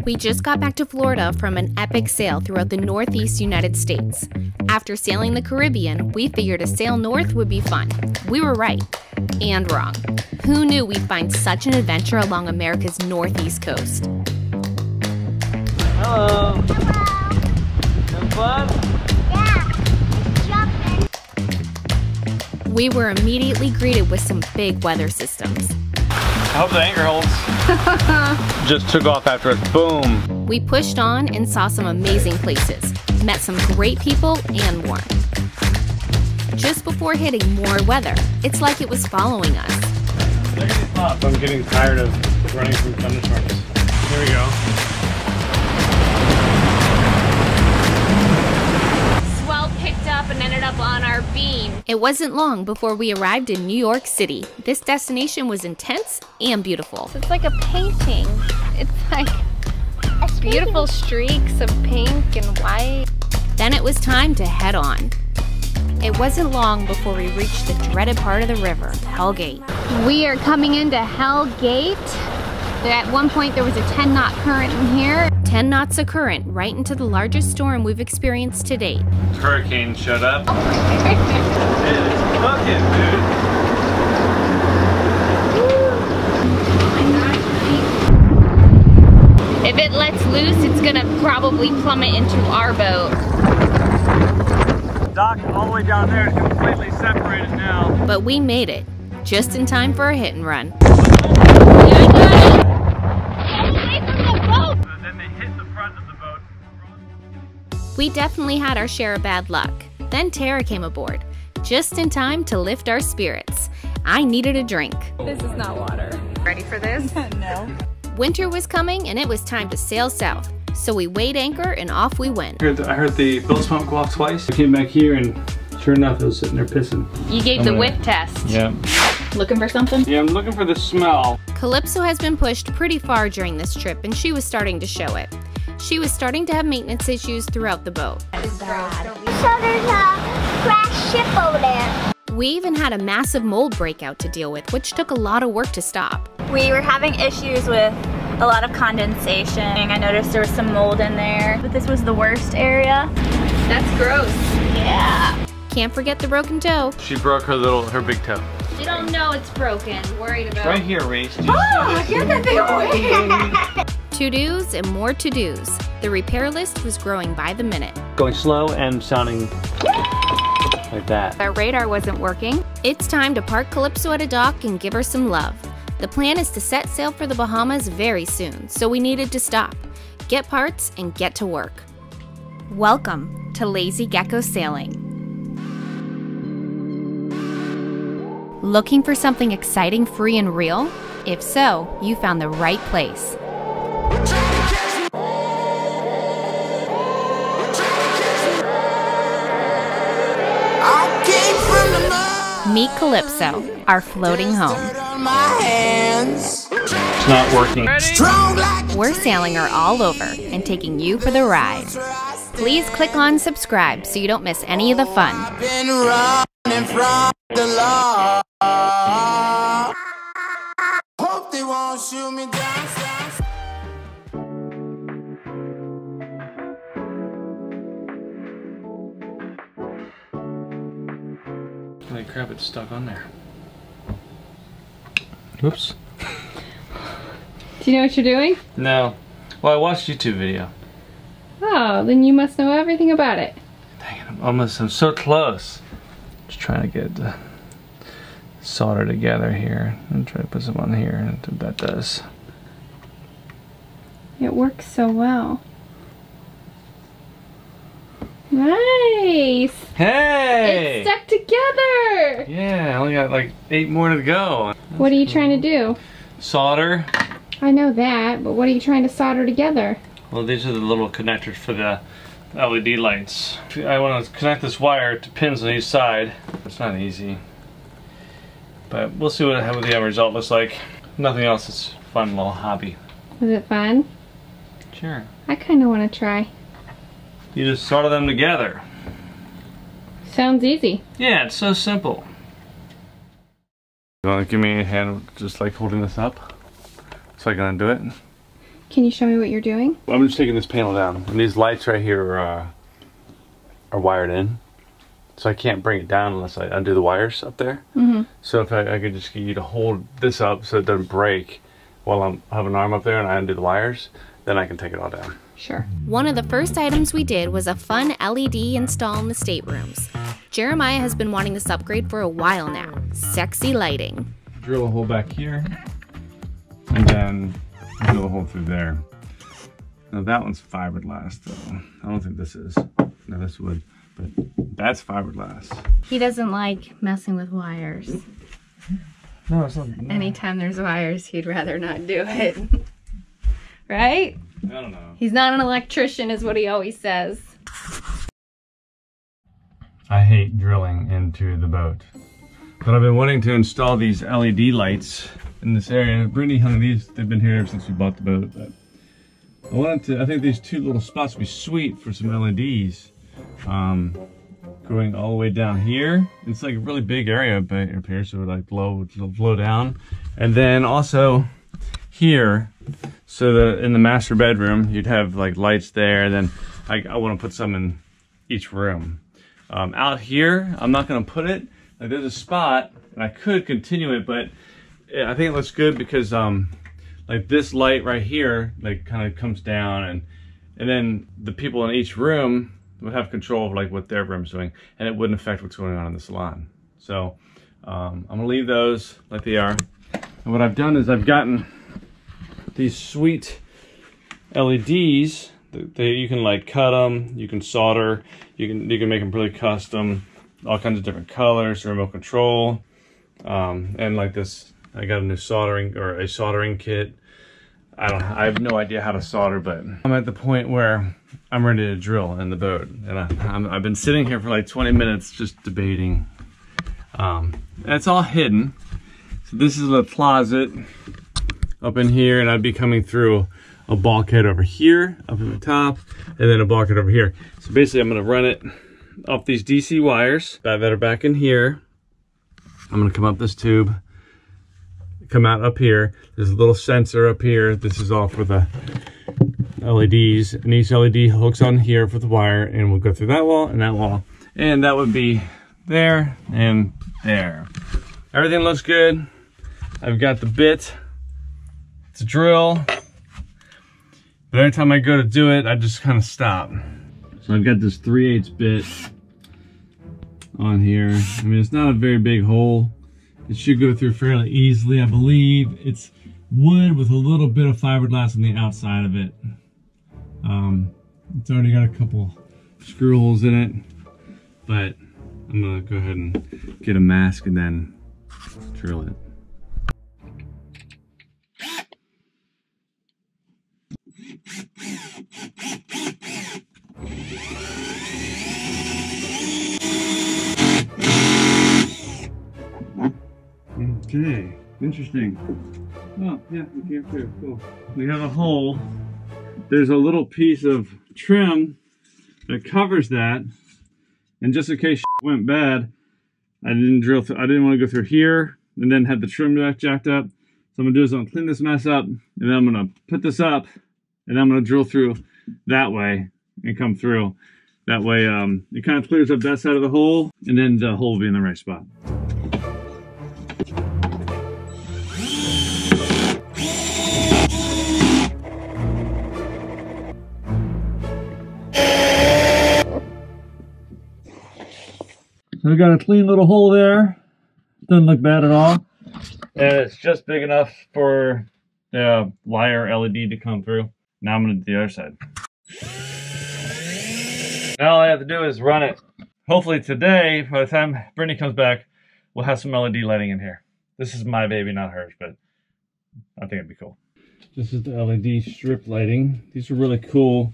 We just got back to Florida from an epic sail throughout the Northeast United States. After sailing the Caribbean, we figured a sail north would be fun. We were right. And wrong. Who knew we'd find such an adventure along America's northeast coast? Hello. Have fun? Yeah, jumping. We were immediately greeted with some big weather systems. I hope the anchor holds. Just took off after us. Boom. We pushed on and saw some amazing places, met some great people and more. Just before hitting more weather, it's like it was following us. I'm getting tired of running from thunderstorms. Here we go. Swell picked up and ended up on our beam. It wasn't long before we arrived in New York City. This destination was intense and beautiful. It's like a painting. It's like beautiful streaks of pink and white. Then it was time to head on. It wasn't long before we reached the dreaded part of the river, Hell Gate. We are coming into Hell Gate. At one point there was a 10-knot current in here. 10 knots of current right into the largest storm we've experienced to date. Hurricane showed up. Dude, it's cooking, dude. If it lets loose, it's gonna probably plummet into our boat. Dock all the way down there is completely separated now. But we made it, just in time for a hit and run. And then they hit the front of the boat. We definitely had our share of bad luck. Then Tara came aboard, just in time to lift our spirits. I needed a drink. This is not water. Ready for this? No. Winter was coming and it was time to sail south. So we weighed anchor and off we went. I heard the bilge pump go off twice. I came back here and sure enough it was sitting there pissing. You gave the whip test. Yeah. Looking for something? Yeah, I'm looking for the smell. Calypso has been pushed pretty far during this trip and she was starting to show it. She was starting to have maintenance issues throughout the boat. So there's a crash ship over there. We even had a massive mold breakout to deal with, which took a lot of work to stop. We were having issues with a lot of condensation. I noticed there was some mold in there, but this was the worst area. That's gross. Yeah. Can't forget the broken toe. She broke her big toe. You don't know it's broken. Worried about. Right here, Reese. Oh, get that thing away. To-dos and more to-dos. The repair list was growing by the minute. Going slow and sounding like that. Our radar wasn't working. It's time to park Calypso at a dock and give her some love. The plan is to set sail for the Bahamas very soon, so we needed to stop, get parts, and get to work. Welcome to Lazy Gecko Sailing. Looking for something exciting, free, and real? If so, you found the right place. Meet Calypso, our floating home. It's not working. We're sailing her all over and taking you for the ride. Please click on subscribe so you don't miss any of the fun. Hope they won't shoot me down. Holy crap, it's stuck on there. Oops. Do you know what you're doing? No. Well, I watched a YouTube video. Oh, then you must know everything about it. Dang it, I'm so close. Just trying to get the solder together here and try to put some on here, and that does. It works so well. Nice! Hey! It's stuck together! Yeah, I only got like 8 more to go. What are you trying to do? Solder. I know that, but what are you trying to solder together? Well, these are the little connectors for the LED lights. I want to connect this wire to pins on each side. It's not easy, but we'll see what the end result looks like. Nothing else, it's a fun little hobby. Was it fun? Sure. I kind of want to try. You just solder them together. Sounds easy. Yeah, it's so simple. You want to give me a hand just like holding this up so I can undo it? Can you show me what you're doing? I'm just taking this panel down, and these lights right here are wired in, so I can't bring it down unless I undo the wires up there. So if I could just get you to hold this up so it doesn't break while I have an arm up there and I undo the wires, then I can take it all down. Sure. One of the first items we did was a fun LED install in the staterooms. Jeremiah has been wanting this upgrade for a while now. Sexy lighting. Drill a hole back here, and then drill a hole through there. Now that one's fiberglass though. I don't think this is. No, this would, but that's fiberglass. He doesn't like messing with wires. No, it's not. No. Anytime there's wires, he'd rather not do it. Right? I don't know. He's not an electrician is what he always says. I hate drilling into the boat. But I've been wanting to install these LED lights in this area. Brittany hung these, they've been here ever since we bought the boat. But I think these two little spots would be sweet for some LEDs. Going all the way down here. It's like a really big area up here, so it would like blow down. And then also here, so in the master bedroom, you'd have like lights there. Then I want to put some in each room. Out here, I'm not going to put it. Like there's a spot, and I could continue it, but I think it looks good because like this light right here, like kind of comes down, and then the people in each room would have control of like what their room's doing, and it wouldn't affect what's going on in the salon. So I'm gonna leave those like they are. And what I've done is I've gotten these sweet LEDs that you can like cut them, you can solder, you can make them really custom, all kinds of different colors, remote control, and like this, I got a soldering kit. I have no idea how to solder, but I'm at the point where I'm ready to drill in the boat, and I've been sitting here for like 20 minutes just debating. And it's all hidden. So this is a closet up in here, and I'd be coming through a bulkhead over here, up at the top, and then a bulkhead over here. So basically I'm gonna run it off these DC wires that are back in here. I'm gonna come up this tube, come out up here. There's a little sensor up here. This is all for the LEDs, and each LED hooks on here for the wire, and we'll go through that wall and that wall. And that would be there and there. Everything looks good. I've got the bit to drill, but every time I go to do it, I just kind of stop. So I've got this 3/8 bit on here. I mean, it's not a very big hole. It should go through fairly easily, I believe. It's wood with a little bit of fiberglass on the outside of it. It's already got a couple screw holes in it, but I'm gonna go ahead and get a mask and then drill it. Okay, interesting. Oh, yeah, we came through, cool. We have a hole. There's a little piece of trim that covers that. And just in case shit went bad, I didn't want to go through here and then have the trim jacked up. So I'm gonna do is I'm gonna clean this mess up, and then I'm gonna put this up, and I'm gonna drill through that way and come through. That way, it kind of clears up that side of the hole, and then the hole will be in the right spot. So we got a clean little hole there. Doesn't look bad at all. And it's just big enough for the wire LED to come through. Now I'm gonna do the other side. Now all I have to do is run it. Hopefully today, by the time Brittany comes back, we'll have some LED lighting in here. This is my baby, not hers, but I think it'd be cool. This is the LED strip lighting. These are really cool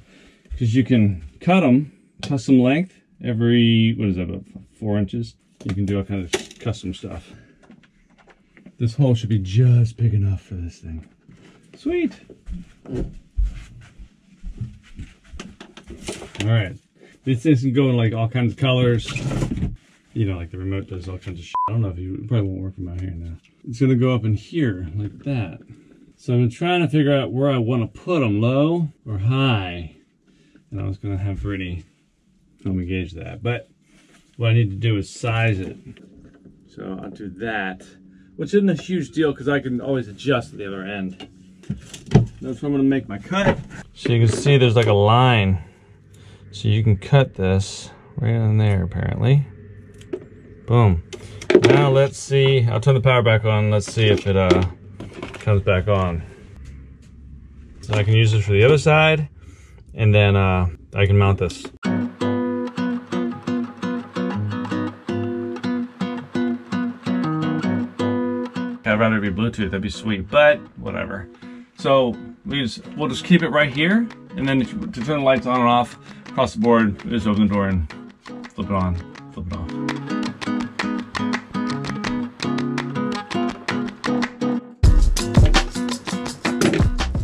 because you can cut them custom length every, what is that, about 4 inches? You can do all kind of custom stuff. This hole should be just big enough for this thing. Sweet. All right. These things can go in like all kinds of colors. You know, like the remote does all kinds of shit. I don't know if it probably won't work from out here now. It's gonna go up in here like that. So I'm trying to figure out where I want to put them, low or high. And I was going to have Brittany help me gauge that. But what I need to do is size it. So I'll do that, which isn't a huge deal because I can always adjust at the other end. That's where I'm going to make my cut. So you can see there's like a line. So you can cut this right in there apparently. Boom. Now let's see, I'll turn the power back on. Let's see if it comes back on. So I can use this for the other side, and then I can mount this. I'd rather it be Bluetooth, that'd be sweet, but whatever. So we'll just keep it right here, and then to turn the lights on and off across the board, we just open the door and flip it on, flip it off.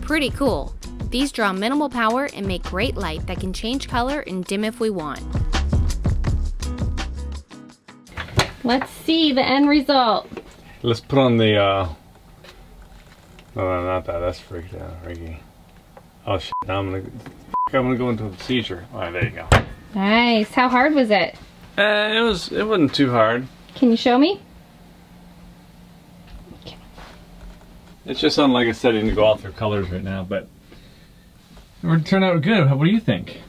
Pretty cool. These draw minimal power and make great light that can change color and dim if we want. Let's see the end result. Let's put on the, no, not that, that's freaked out, Ricky. Oh shit, now I'm gonna go into a seizure. Alright, there you go. Nice. How hard was it? It wasn't too hard. Can you show me? It's just on like a setting to go all through colors right now, but it turned out good. What do you think?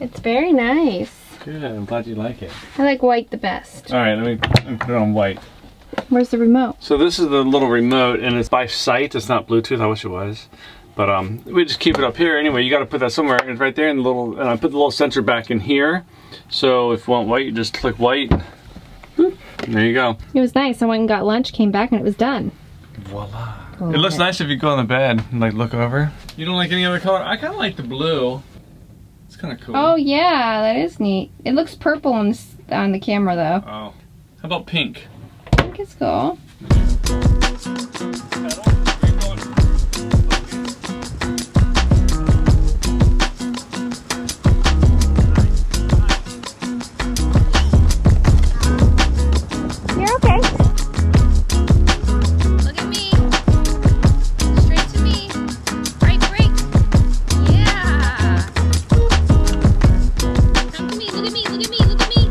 It's very nice. Good, I'm glad you like it. I like white the best. Alright, let me put it on white. Where's the remote? So this is the little remote, and it's by sight, it's not Bluetooth, I wish it was. But we just keep it up here. Anyway, you gotta put that somewhere. It's right there in the little, and I put the little sensor back in here. So if you want white, you just click white. Boop, and there you go. It was nice. I went and got lunch, came back, and it was done. Voila. It looks nice if you go on the bed and like look over. You don't like any other color? I kind of like the blue. It's kind of cool. Oh yeah, that is neat. It looks purple on the camera though. Oh. How about pink? Pink is cool. You're okay. Look at me. Straight to me. Right break. Yeah. Come to me. Look at me. Look at me. Look at me.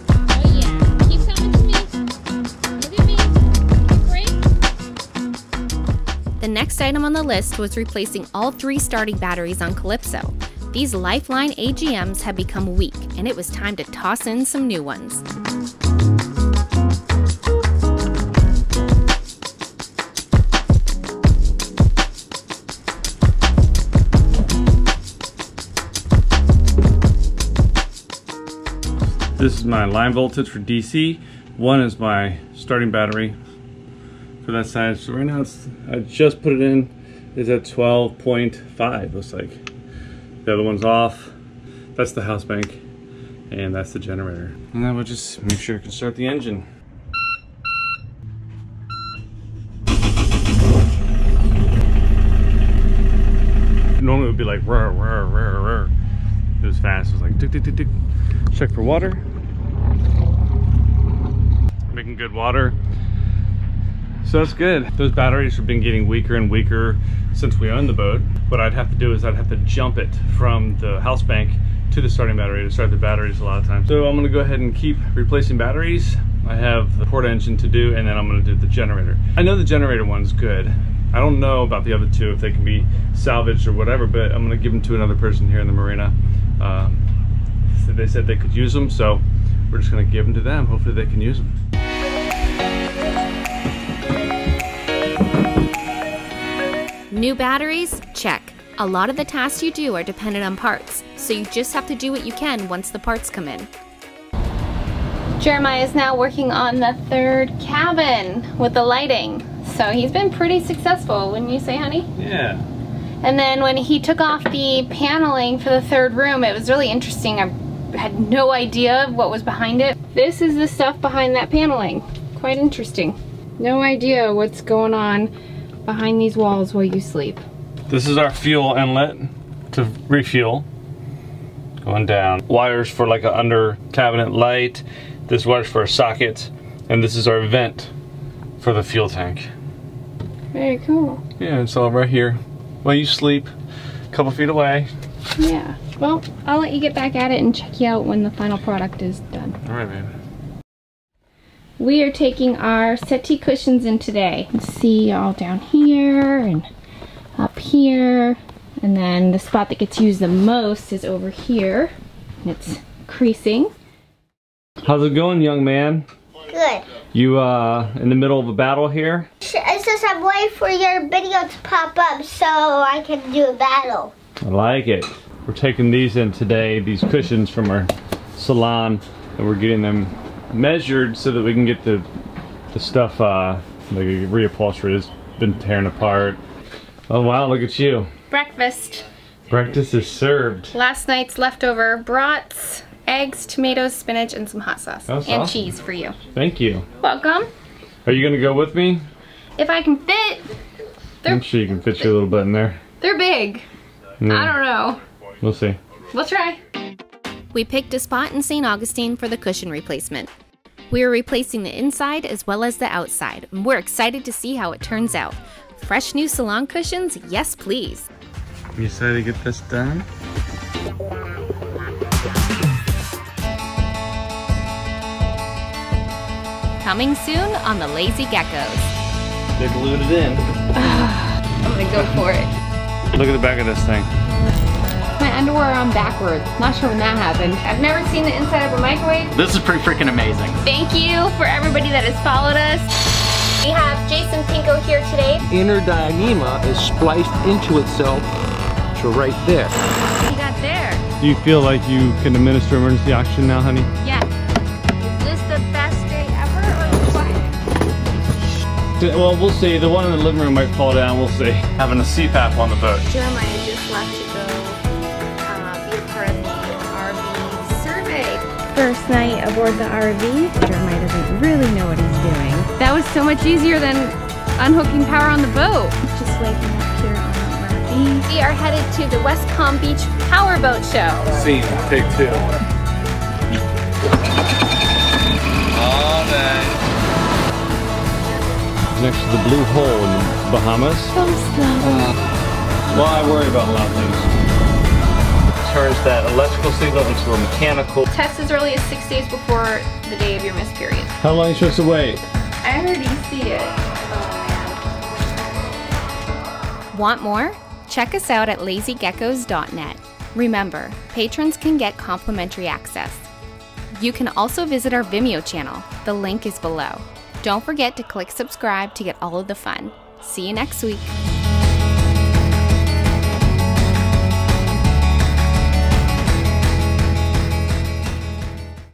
Oh yeah. Keep coming to me. Look at me. Keep break. The next item on the list was replacing all 3 starting batteries on Calypso. These Lifeline AGMs had become weak, and it was time to toss in some new ones. This is my line voltage for DC. 1 is my starting battery for that side. So right now I just put it in, it's at 12.5, looks like. The other one's off. That's the house bank, and that's the generator. And then we'll just make sure it can start the engine. Normally it would be like rrr, rrr, rrr, rrr. It was fast. It was like tick, tick, tick, tick. Check for water. Making good water. So that's good. Those batteries have been getting weaker and weaker since we owned the boat. What I'd have to do is I'd have to jump it from the house bank to the starting battery to start the batteries a lot of times. So I'm gonna go ahead and keep replacing batteries. I have the port engine to do, and then I'm gonna do the generator. I know the generator one's good. I don't know about the other 2, if they can be salvaged or whatever, but I'm gonna give them to another person here in the marina. So they said they could use them, so we're just gonna give them to them. Hopefully they can use them. New batteries? Check. A lot of the tasks you do are dependent on parts, so you just have to do what you can once the parts come in. Jeremiah is now working on the 3rd cabin with the lighting. So he's been pretty successful, wouldn't you say, honey? Yeah. And then when he took off the paneling for the 3rd room, it was really interesting. I had no idea what was behind it. This is the stuff behind that paneling. Quite interesting. No idea what's going on behind these walls while you sleep. This is our fuel inlet to refuel. Going down. Wires for like an under cabinet light. This wire's for a socket. And this is our vent for the fuel tank. Very cool. Yeah, it's all right here. Well, you sleep a couple feet away. Yeah. Well, I'll let you get back at it and check you out when the final product is done. All right, babe. We are taking our settee cushions in today. You see all down here and up here. And then the spot that gets used the most is over here. And it's creasing. How's it going, young man? Good. You in the middle of a battle here? It's just I'm waiting for your video to pop up so I can do a battle. I like it. We're taking these in today, these cushions from our salon, and we're getting them measured so that we can get the stuff, the reupholstery has been tearing apart. Oh wow, look at you. Breakfast. Breakfast is served. Last night's leftover brats, eggs, tomatoes, spinach, and some hot sauce. That's and awesome. cheese for you. Thank you. Welcome. Are you gonna go with me? If I can fit. I'm sure you can fit your little butt in there. They're big. Yeah. I don't know. We'll see. We'll try. We picked a spot in St. Augustine for the cushion replacement. We are replacing the inside as well as the outside, and we're excited to see how it turns out. Fresh new salon cushions? Yes, please. You excited to get this done? Coming soon on the Lazy Geckos. They're glued it in. I'm gonna go for it. Look at the back of this thing. My underwear are on backwards. Not sure when that happened. I've never seen the inside of a microwave. This is pretty freaking amazing. Thank you for everybody that has followed us. We have Jason Pinko here today. Inner Dyneema is spliced into itself to right there. What you got there? Do you feel like you can administer emergency oxygen now, honey? Yeah. Is this the best day ever or what? Well, we'll see. The one in the living room might fall down. We'll see. Having a CPAP on the boat. Jeremiah just left to go be a part of the RV survey. First night aboard the RV. Jeremiah doesn't really know what he's doing. That was so much easier than unhooking power on the boat. Just waking up here on the RV. We are headed to the West Palm Beach Powerboat Show. Scene, take two. All night. Next to the Blue Hole in the Bahamas. So slow. Well, I worry about a lot of things. Turns that electrical signal into a mechanical. Test as early as 6 days before the day of your missed period. How long are you supposed to wait? I heard you see it. Want more? Check us out at lazygeckos.net. Remember, patrons can get complimentary access. You can also visit our Vimeo channel. The link is below. Don't forget to click subscribe to get all of the fun. See you next week.